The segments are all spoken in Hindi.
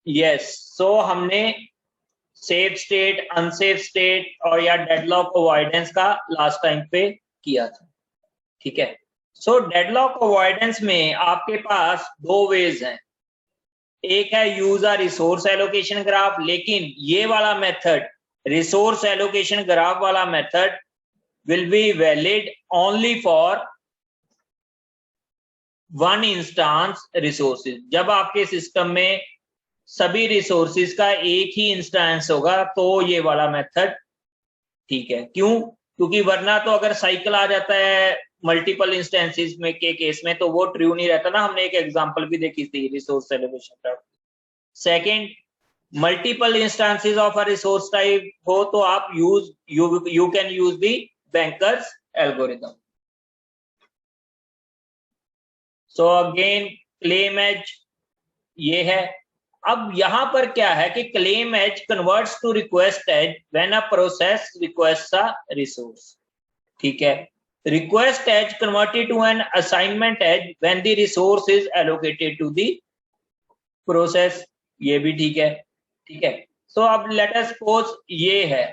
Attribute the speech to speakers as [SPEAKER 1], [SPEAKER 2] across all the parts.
[SPEAKER 1] यस, सो हमने सेफ स्टेट, अनसेफ स्टेट और या डेडलॉक अवॉइडेंस का लास्ट टाइम पे किया था। ठीक है, सो डेडलॉक अवॉइडेंस में आपके पास दो वेज हैं। एक है use a resource allocation graph, लेकिन ये वाला मेथड, रिसोर्स एलोकेशन ग्राफ वाला method will be valid only for one instance resources। जब आपके सिस्टम में सभी रिसोर्सेज का एक ही इंस्टेंस होगा तो ये वाला मेथड ठीक है। क्यों? क्योंकि वरना तो अगर साइकिल आ जाता है मल्टीपल इंस्टेंसेस में के केस में तो वो ट्रू नहीं रहता ना। हमने एक एग्जांपल भी देखी थी resource allocation graph. Second, multiple instances of a resource type हो तो आप you can use the banker's algorithm. So again claim edge ये है। अब यहां पर क्या है कि claim edge converts to request edge when a process request a resource. ठीक है, request edge converted to an assignment edge when the resource is allocated to the process. ये भी ठीक है। ठीक है, सो अब लेट अस सपोज ये है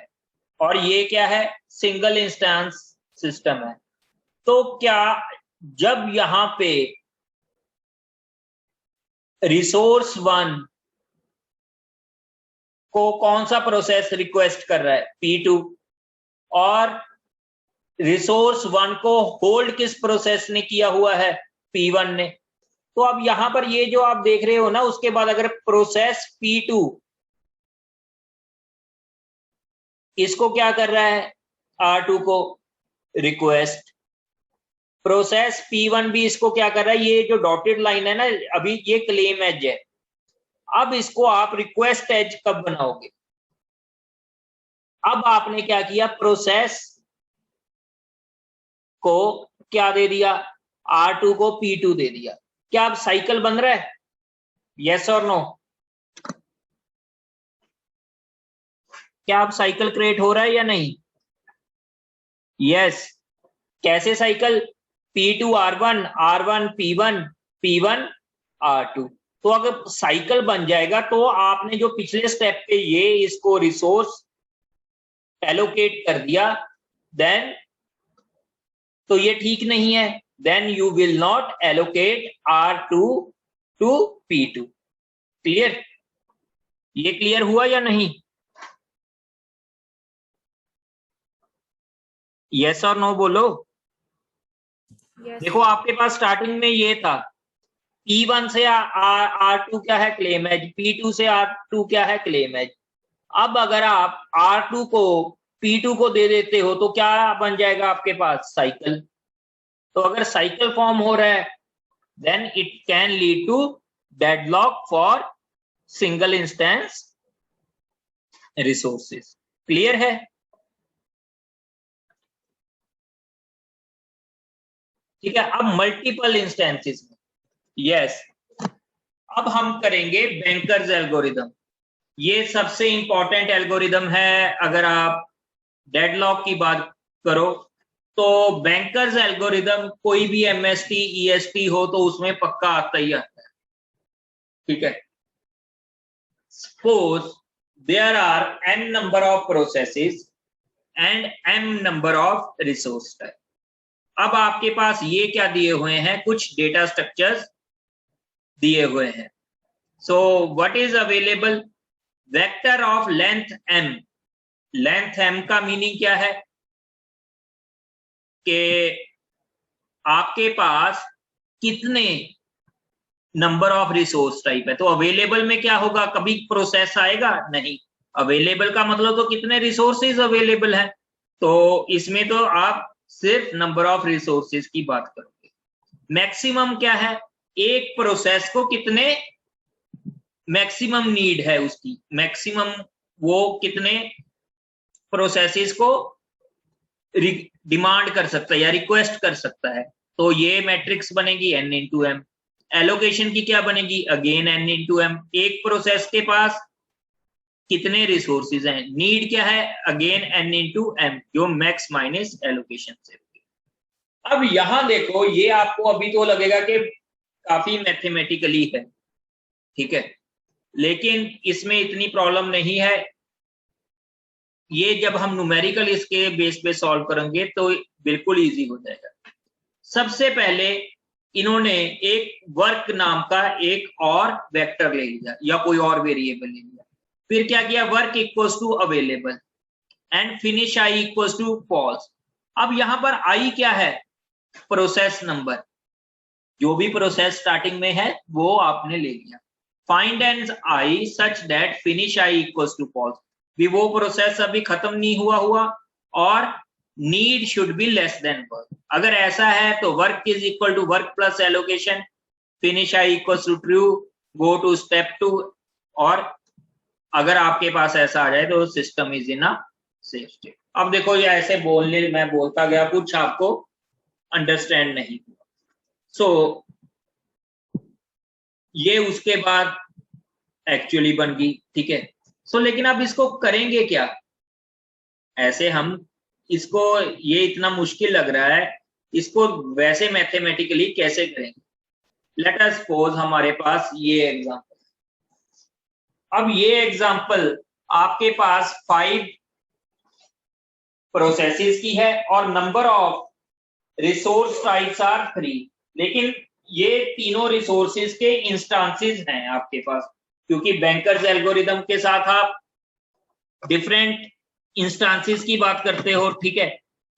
[SPEAKER 1] और ये क्या है, सिंगल इंस्टेंस सिस्टम है। तो क्या जब यहां पे रिसोर्स वन को कौन सा प्रोसेस रिक्वेस्ट कर रहा है, P2, और रिसोर्स वन को होल्ड किस प्रोसेस ने किया हुआ है, P1 ने। तो अब यहां पर ये जो आप देख रहे हो ना, उसके बाद अगर प्रोसेस P2 इसको क्या कर रहा है, R2 को रिक्वेस्ट, प्रोसेस P1 भी इसको क्या कर रहा है, ये जो डॉटेड लाइन है ना अभी ये क्लेम एज है। अब इसको आप रिक्वेस्ट एज कब बनाओगे? अब आपने क्या किया, प्रोसेस को क्या दे दिया, R2 को P2 दे दिया। क्या अब साइकिल बन रहा है? यस और नो? क्या अब साइकिल क्रिएट हो रहा है या नहीं? यस। कैसे cycle? P2 R1, R1 P1, P1 R2। तो अगर साइकिल बन जाएगा तो आपने जो पिछले स्टेप पे ये इसको रिसोर्स एलोकेट कर दिया, देन तो ये ठीक नहीं है। Then you will not allocate R2 to P2। Clear? ये क्लियर हुआ या नहीं? यस और नो बोलो।
[SPEAKER 2] Yes.
[SPEAKER 1] देखो आपके पास स्टार्टिंग में ये था, P1 से R2 क्या है, क्लेम एज, P2 से R2 क्या है, क्लेम एज। अब अगर आप R2 को P2 को दे देते हो तो क्या बन जाएगा आपके पास, साइकिल। तो अगर साइकिल फॉर्म हो रहा है then it can lead to deadlock for single instance resources. Clear है? ठीक है, अब मल्टीपल इंस्टेंसेस में, यस, अब हम करेंगे बैंकर्स एल्गोरिथम। ये सबसे इंपॉर्टेंट एल्गोरिथम है। अगर आप डेडलॉक की बात करो तो बैंकर्स एल्गोरिथम कोई भी MST EST हो तो उसमें पक्का आता ही आता है। ठीक है, suppose there are n number of processes and m number of resource type. अब आपके पास ये क्या दिए हुए हैं, कुछ डेटा स्ट्रक्चर्स दिए हुए हैं। So what is available, vector of length m। Length m का मीनिंग क्या है कि आपके पास कितने नंबर ऑफ रिसोर्स टाइप है। तो अवेलेबल में क्या होगा, कभी प्रोसेस आएगा नहीं। अवेलेबल का मतलब तो कितने रिसोर्सेज अवेलेबल है, तो इसमें तो आप सिर्फ नंबर ऑफ रिसोर्सेज की बात करोगे। मैक्सिमम क्या है, एक प्रोसेस को कितने मैक्सिमम नीड है उसकी, मैक्सिमम वो कितने प्रोसेसेस को डिमांड कर सकता है या रिक्वेस्ट कर सकता है। तो ये मैट्रिक्स बनेगी n इंटू एम। एलोकेशन की क्या बनेगी, अगेन n इंटू एम। एक प्रोसेस के पास कितने रिसोर्सेज हैं, नीड क्या है, अगेन n इंटू एम, जो मैक्स माइनस एलोकेशन से। अब यहां देखो, ये आपको अभी तो लगेगा कि काफी मैथमेटिकली है, ठीक है, लेकिन इसमें इतनी प्रॉब्लम नहीं है। ये जब हम न्यूमेरिकल इसके बेस पे सॉल्व करेंगे तो बिल्कुल इजी हो जाएगा। सबसे पहले इन्होंने एक वर्क नाम का एक और वेक्टर ले लिया या कोई और वेरिएबल ले लिया, फिर क्या किया, work equals to available and finish I equals to false. अब यहां पर आई क्या है, प्रोसेस नंबर, जो भी प्रोसेस स्टार्टिंग में है वो आपने ले लिया। Find and I such that finish I equals to false, भी वो प्रोसेस अभी खत्म नहीं हुआ और need should be less than work. अगर ऐसा है तो work is equal to work plus allocation, finish I equals to true, go to step 2। और अगर आपके पास ऐसा आ जाए तो system is in a safe state. अब देखो ये ऐसे बोलने मैं बोलता गया, कुछ आपको अंडरस्टैंड नहीं हुआ। सो ये उसके बाद एक्चुअली बन गई, ठीक है। सो लेकिन अब इसको करेंगे क्या, ऐसे हम इसको, ये इतना मुश्किल लग रहा है, इसको वैसे मैथमेटिकली कैसे करेंगे। लेट अस सपोज हमारे पास ये एग्जांपल, अब ये एग्जांपल आपके पास 5 प्रोसेसेस की है और number of resource types are 3, लेकिन ये तीनों रिसोर्सेज के इंस्टांसेस हैं आपके पास, क्योंकि बैंकर्स एल्गोरिदम के साथ आप डिफरेंट इंस्टांसेस की बात करते हो, ठीक है,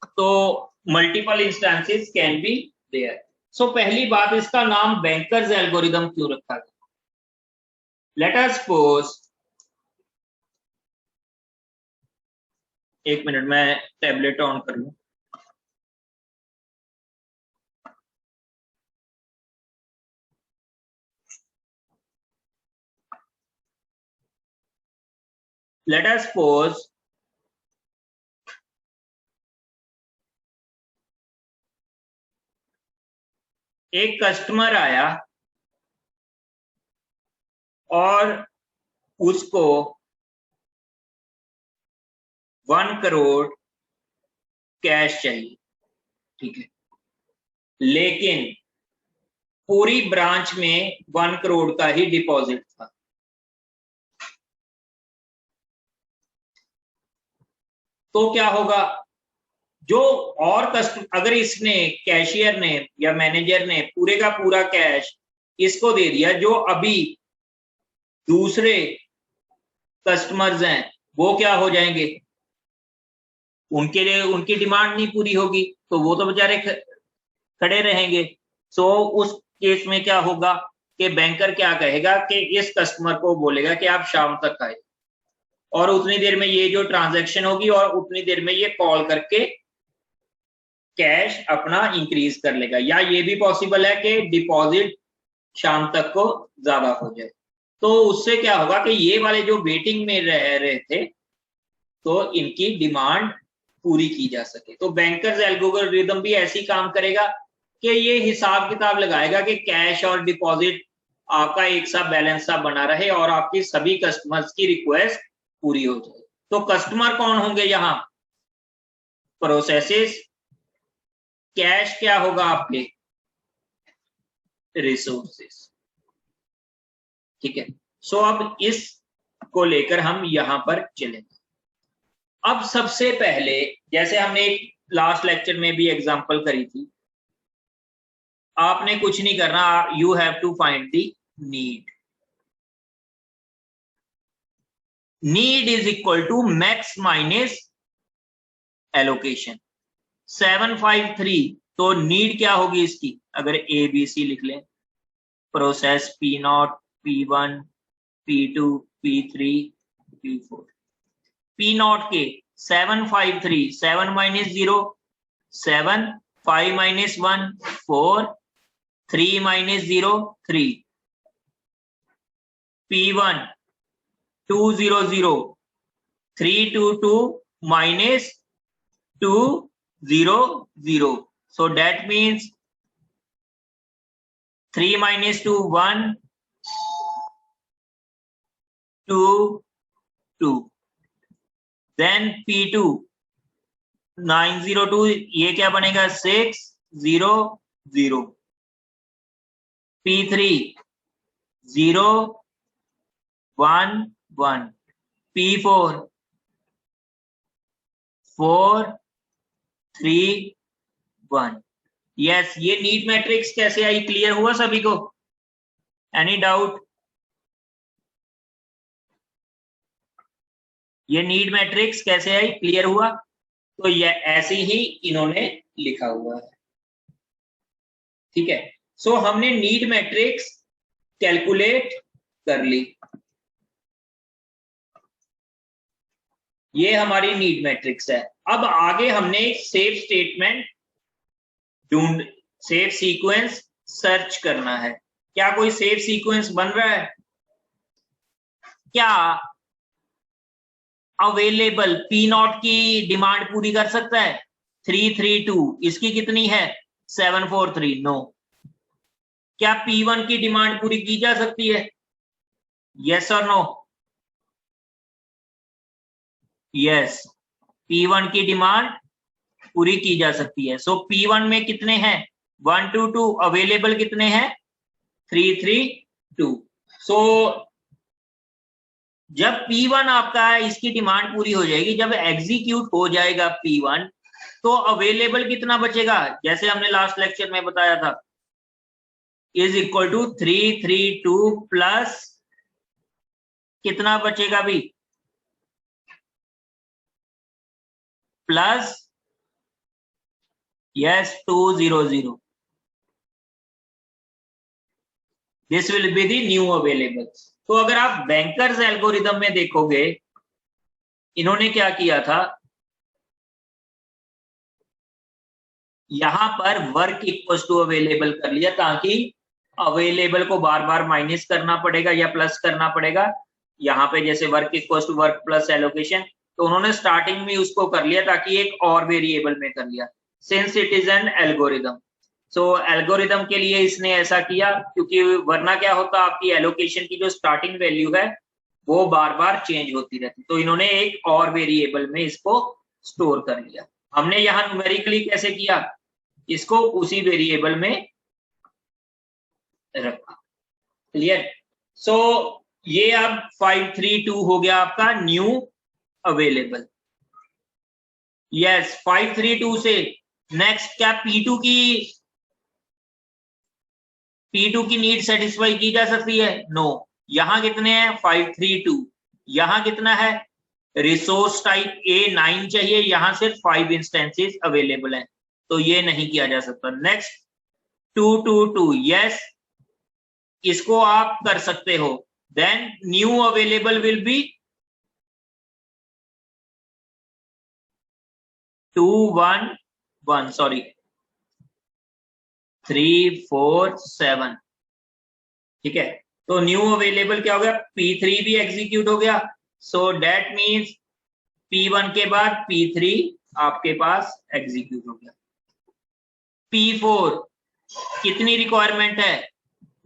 [SPEAKER 1] तो multiple instances can be there. So पहली बात, इसका नाम बैंकर्स एल्गोरिदम क्यों रखा गया। लेट अस सपोज, एक मिनट मैं टैबलेट ऑन कर लूं। Let us suppose एक कस्टमर आया और उसको 1 करोड़ कैश चाहिए, ठीक है, लेकिन पूरी ब्रांच में 1 करोड़ का ही डिपॉजिट था। तो क्या होगा, जो और अगर इसने, कैशियर ने या मैनेजर ने पूरे का पूरा कैश इसको दे दिया, जो अभी दूसरे कस्टमर्स हैं वो क्या हो जाएंगे, उनके लिए उनकी डिमांड नहीं पूरी होगी तो वो तो बेचारे खड़े रहेंगे। सो उस केस में क्या होगा कि बैंकर क्या कहेगा कि इस कस्टमर को बोलेगा कि आप शाम तक आए, और उतनी देर में ये जो ट्रांजैक्शन होगी और उतनी देर में ये कॉल करके कैश अपना इंक्रीज कर लेगा। या ये भी पॉसिबल है कि डिपॉजिट शाम तक को ज्यादा हो जाए, तो उससे क्या होगा कि ये वाले जो वेटिंग में रह रहे थे तो इनकी डिमांड पूरी की जा सके। तो बैंकर्स एल्गोरिदम भी ऐसी काम करेगा कि ये हिसाब किताब लगाएगा कि कैश और डिपॉजिट आपका एक सा बैलेंस सा बना रहे और आपकी सभी कस्टमर्स की रिक्वेस्ट पूरी हो जाए। तो कस्टमर कौन होंगे यहाँ, प्रोसेसेस, कैश क्या होगा आपके, रिसोर्सेस, ठीक है। सो अब इस को लेकर हम यहां पर चलेंगे। अब सबसे पहले, जैसे हमने एक लास्ट लेक्चर में भी एग्जांपल करी थी, आपने कुछ नहीं करना, you have to find the need. Need is equal to max minus allocation. 753, तो नीड क्या होगी इसकी, अगर ए बी सी लिख लें, process P0, P1, P2, P3, P4। P0 के 753, 7 minus 0 7, 5 minus 1 4, 3 minus 0 3। P1 200, 322 minus 200, so that means 3 minus 2 1 2 2। then P2 902, ये क्या बनेगा 600। P3 0 1 1, P4 4 3 1। यस, ये नीड मैट्रिक्स कैसे आई, क्लियर हुआ सभी को? Any doubt? ये नीड मैट्रिक्स कैसे आई, क्लियर हुआ? तो ये ऐसे ही इन्होंने लिखा हुआ है, ठीक है। सो हमने नीड मैट्रिक्स कैलकुलेट कर ली, ये हमारी नीड मैट्रिक्स है। अब आगे हमने सेव स्टेटमेंट ढूंढ, सेव सीक्वेंस सर्च करना है। क्या कोई सेव सीक्वेंस बन रहा है? क्या अवेलेबल पी नॉट की डिमांड पूरी कर सकता है? 332, इसकी कितनी है? 743। नो। क्या P1 की डिमांड पूरी की जा सकती है? यस और नो? यस, P1 की डिमांड पूरी की जा सकती है। सो P1 में कितने हैं? 122। अवेलेबल कितने हैं? 332। सो जब P1 आपका है, इसकी डिमांड पूरी हो जाएगी, जब एग्जीक्यूट हो जाएगा P1, तो अवेलेबल कितना बचेगा? जैसे हमने लास्ट लेक्चर में बताया था, इज इक्वल टू 332 प्लस कितना बचेगा भी? Plus yes 200। This will be the new available. तो अगर आप बैंकर्स एल्गोरिदम में देखोगे, इन्होंने क्या किया था, यहां पर वर्क इक्वल्स टू अवेलेबल कर लिया, ताकि अवेलेबल को बार बार माइनस करना पड़ेगा या प्लस करना पड़ेगा। यहाँ पे जैसे work equals to work plus allocation, तो उन्होंने स्टार्टिंग में उसको कर लिया, ताकि एक और वेरिएबल में कर लिया, since it is an algorithm. So algorithm के लिए इसने ऐसा किया, क्योंकि वरना क्या होता, आपकी एलोकेशन की जो स्टार्टिंग वैल्यू है वो बार बार चेंज होती रहती, तो इन्होंने एक और वेरिएबल में इसको स्टोर कर लिया। हमने यहाँ न्यूमेरिकली कैसे किया, इसको उसी वेरिएबल में रखा। क्लियर? सो ये अब 532 हो गया आपका न्यू अवेलेबल। यस, 532 से नेक्स्ट क्या P2 की नीड सेटिस्फाई की जा सकती है? नो। यहां कितने हैं? 532। यहां कितना है? रिसोर्स टाइप A9 चाहिए, यहां सिर्फ 5 इंस्टेंसेस अवेलेबल हैं, तो ये नहीं किया जा सकता। नेक्स्ट 222, यस, इसको आप कर सकते हो। Then new available will be 211, sorry 347, ठीक है। तो न्यू अवेलेबल क्या हो गया? P3 भी एग्जीक्यूट हो गया, सो दैट मीन्स P1 के बाद P3 आपके पास एग्जीक्यूट हो गया। P4 कितनी रिक्वायरमेंट है,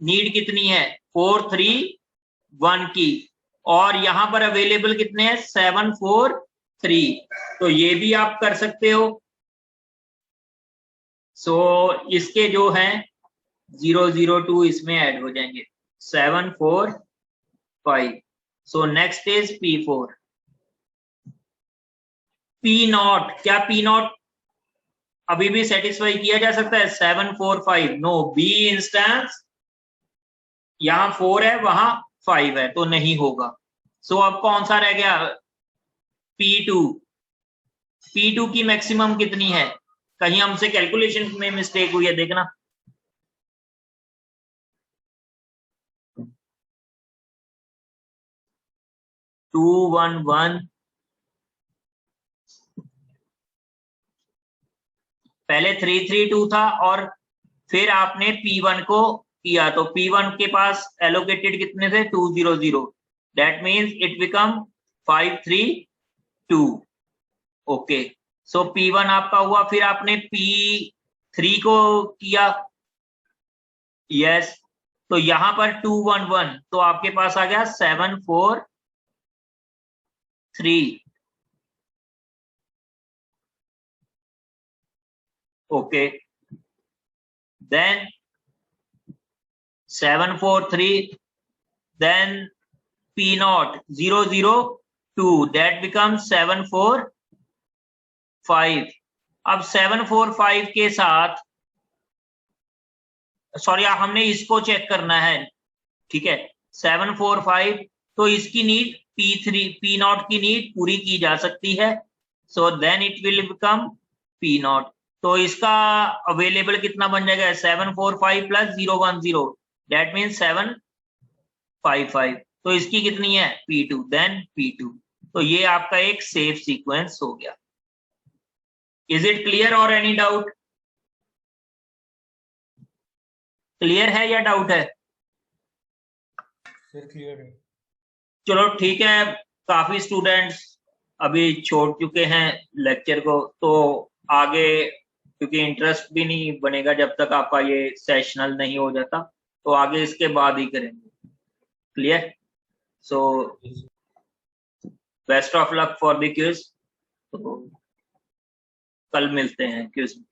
[SPEAKER 1] नीड कितनी है? 431 की, और यहां पर अवेलेबल कितने हैं? 743, तो ये भी आप कर सकते हो। सो इसके जो हैं 002 इसमें ऐड हो जाएंगे, 745। So next is P4। P0, क्या P0 अभी भी सेटिस्फाई किया जा सकता है? 745, नो। बी इंस्टेंस यहां 4 है, वहां 5 है, तो नहीं होगा। सो अब कौन सा रह गया? P2। P2 की मैक्सिमम कितनी है? कहीं हमसे कैलकुलेशन में मिस्टेक हुई है, देखना। टू 211, पहले 332 था, और फिर आपने P1 को किया, तो P1 के पास एलोकेटेड कितने थे? 200। That means it become 532। Okay, so P1 आपका हुआ, फिर आपने P3 को किया, यस, तो यहां पर 211, तो आपके पास आ गया 743। Okay, then 743, then P naught 0 0 2 that becomes 7 4 5. अब 7 4 5 के साथ सॉरी हमने इसको चेक करना है, ठीक है। 7 4 5 तो इसकी नीड P नॉट की नीड पूरी की जा सकती है, so then it will become P naught. तो इसका अवेलेबल कितना बन जाएगा 7 4 5 प्लस 0 1 0 दैट मीन्स 7 5 5। तो इसकी कितनी है P2 देन P2। तो ये आपका एक सेफ सीक्वेंस हो गया। इज इट क्लियर और एनी डाउट? क्लियर है या डाउट है?
[SPEAKER 3] क्लियर है।
[SPEAKER 1] चलो ठीक है, काफी स्टूडेंट्स अभी छोड़ चुके हैं लेक्चर को, तो आगे क्योंकि इंटरेस्ट भी नहीं बनेगा जब तक आपका ये सेशनल नहीं हो जाता, तो आगे इसके बाद ही करेंगे। Clear? So best of luck for the quiz. तो कल मिलते हैं क्विज में।